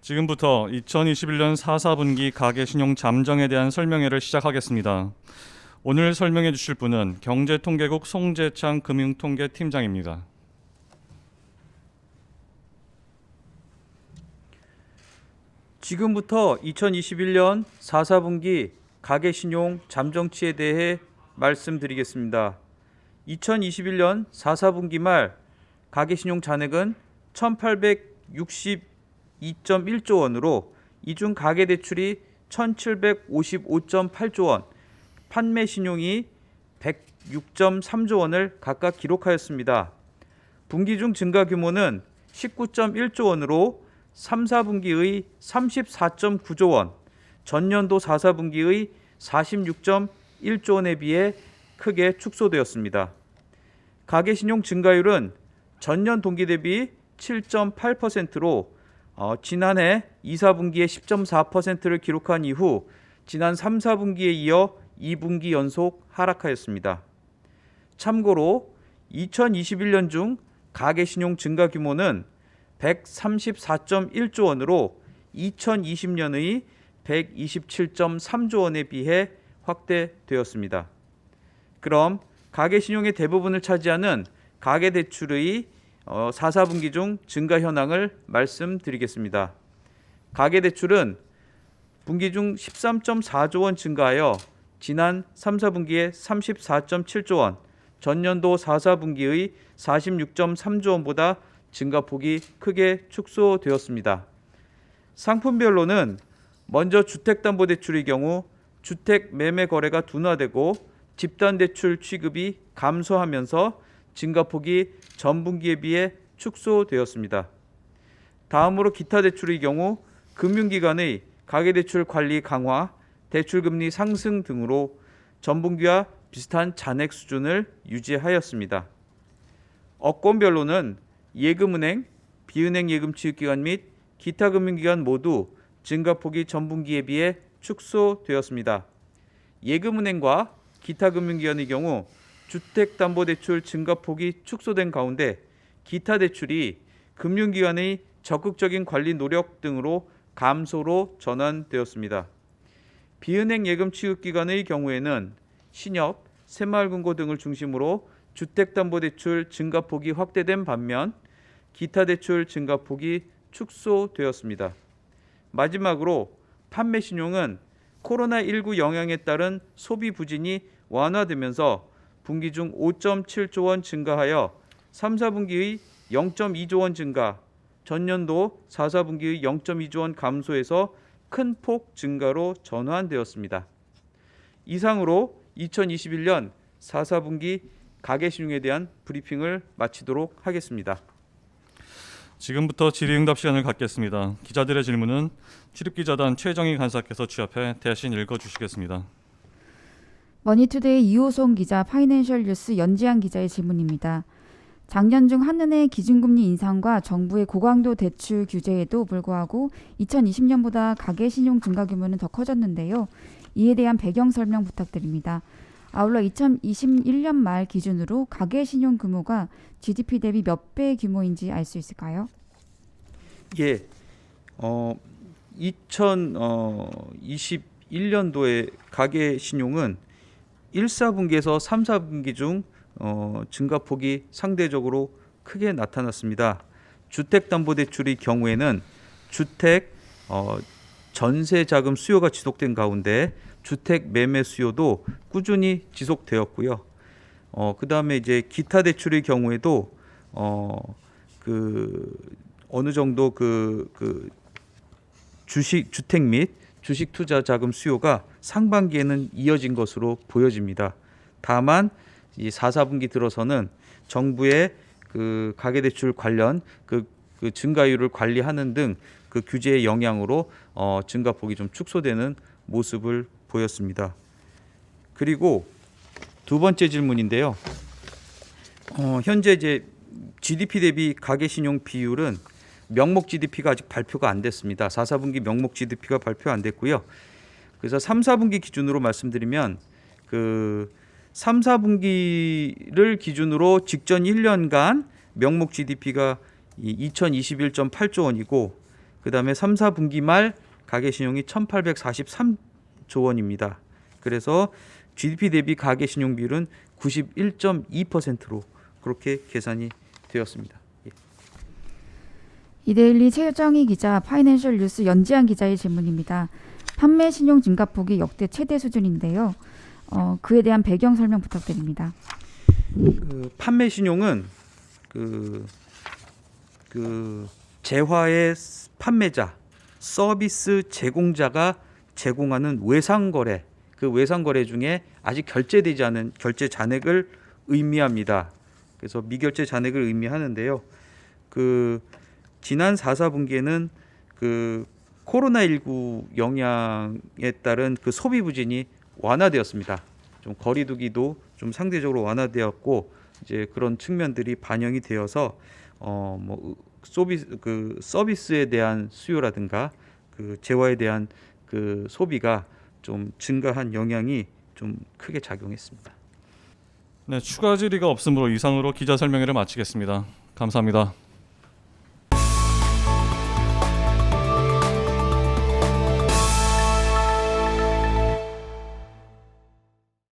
지금부터 2021년 4사분기 가계신용 잠정에 대한 설명회를 시작하겠습니다. 오늘 설명해 주실 분은 경제통계국 송재창 금융통계팀장입니다. 지금부터 2021년 4사분기 가계신용 잠정치에 대해 말씀드리겠습니다. 2021년 4사분기 말 가계신용 잔액은 1,862.1조 원으로 이 중 가계대출이 1,755.8조 원, 판매신용이 106.3조 원을 각각 기록하였습니다. 분기 중 증가 규모는 19.1조 원으로 3, 4분기의 34.9조 원, 전년도 4, 4분기의 46.1조 원에 비해 크게 축소되었습니다. 가계신용 증가율은 전년 동기 대비 7.8%로 지난해 2, 4분기에 10.4%를 기록한 이후 지난 3, 4분기에 이어 2분기 연속 하락하였습니다. 참고로 2021년 중 가계신용 증가 규모는 134.1조 원으로 2020년의 127.3조 원에 비해 확대되었습니다. 그럼 가계신용의 대부분을 차지하는 가계대출의 4, 4분기 중 증가 현황을 말씀드리겠습니다. 가계대출은 분기 중 13.4조 원 증가하여 지난 3, 4분기에 34.7조 원, 전년도 4, 4분기의 46.3조 원보다 증가폭이 크게 축소되었습니다. 상품별로는 먼저 주택담보대출의 경우 주택 매매 거래가 둔화되고 집단대출 취급이 감소하면서 증가폭이 전분기에 비해 축소되었습니다. 다음으로 기타 대출의 경우 금융기관의 가계대출 관리 강화, 대출금리 상승 등으로 전분기와 비슷한 잔액 수준을 유지하였습니다. 업권별로는 예금은행, 비은행 예금 취급기관 및 기타 금융기관 모두 증가폭이 전분기에 비해 축소되었습니다. 예금은행과 기타 금융기관의 경우 주택담보대출 증가폭이 축소된 가운데 기타 대출이 금융기관의 적극적인 관리 노력 등으로 감소로 전환되었습니다. 비은행 예금 취급기관의 경우에는 신협, 새마을금고 등을 중심으로 주택담보대출 증가폭이 확대된 반면 기타 대출 증가폭이 축소되었습니다. 마지막으로 판매신용은 코로나19 영향에 따른 소비 부진이 완화되면서 분기 중 5.7조 원 증가하여 3, 4분기의 0.2조 원 증가, 전년도 4, 4분기의 0.2조 원 감소해서 큰 폭 증가로 전환되었습니다. 이상으로 2021년 4, 4분기 가계신용에 대한 브리핑을 마치도록 하겠습니다. 지금부터 질의응답 시간을 갖겠습니다. 기자들의 질문은 출입기자단 최정희 간사께서 취합해 대신 읽어주시겠습니다. 머니투데이 이호송 기자, 파이낸셜 뉴스 연지한 기자의 질문입니다. 작년 중 한은의 기준금리 인상과 정부의 고강도 대출 규제에도 불구하고 2020년보다 가계신용 증가 규모는 더 커졌는데요. 이에 대한 배경 설명 부탁드립니다. 아울러 2021년 말 기준으로 가계신용 규모가 GDP 대비 몇 배 규모인지 알 수 있을까요? 예, 2021년도에 가계신용은 1, 4분기에서 3, 4분기 중 증가폭이 상대적으로 크게 나타났습니다. 주택담보대출의 경우에는 주택 전세자금 수요가 지속된 가운데 주택 매매 수요도 꾸준히 지속되었고요. 그다음에 이제 기타 대출의 경우에도 어느 정도 주택 및 주식 투자 자금 수요가 상반기에는 이어진 것으로 보여집니다. 다만 이 4, 4분기 들어서는 정부의 그 가계대출 관련 그 증가율을 관리하는 등 그 규제의 영향으로 증가폭이 좀 축소되는 모습을 보였습니다. 그리고 두 번째 질문인데요. 현재 이제 GDP 대비 가계신용 비율은 명목 GDP가 아직 발표가 안 됐습니다. 4, 4분기 명목 GDP가 발표 안 됐고요. 그래서 3, 4분기 기준으로 말씀드리면 3, 4분기를 기준으로 직전 1년간 명목 GDP가 2021.8조 원이고 그다음에 3, 4분기 말 가계 신용이 1,843조 원입니다. 그래서 GDP 대비 가계 신용 비율은 91.2%로 그렇게 계산이 되었습니다. 예. 이데일리 최정희 기자, 파이낸셜 뉴스 연지한 기자의 질문입니다. 판매 신용 증가폭이 역대 최대 수준인데요. 그에 대한 배경 설명 부탁드립니다. 판매 신용은 재화의 판매자, 서비스 제공자가 제공하는 외상거래, 그 외상거래 중에 아직 결제되지 않은 결제 잔액을 의미합니다. 그래서 미결제 잔액을 의미하는데요. 지난 4, 4분기에는 코로나19 영향에 따른 소비 부진이 완화되었습니다. 좀 거리두기도 좀 상대적으로 완화되었고 이제 그런 측면들이 반영이 되어서 서비스에 대한 수요라든가 재화에 대한 소비가 좀 증가한 영향이 좀 크게 작용했습니다. 네, 추가 질의가 없으므로 이상으로 기자 설명회를 마치겠습니다. 감사합니다.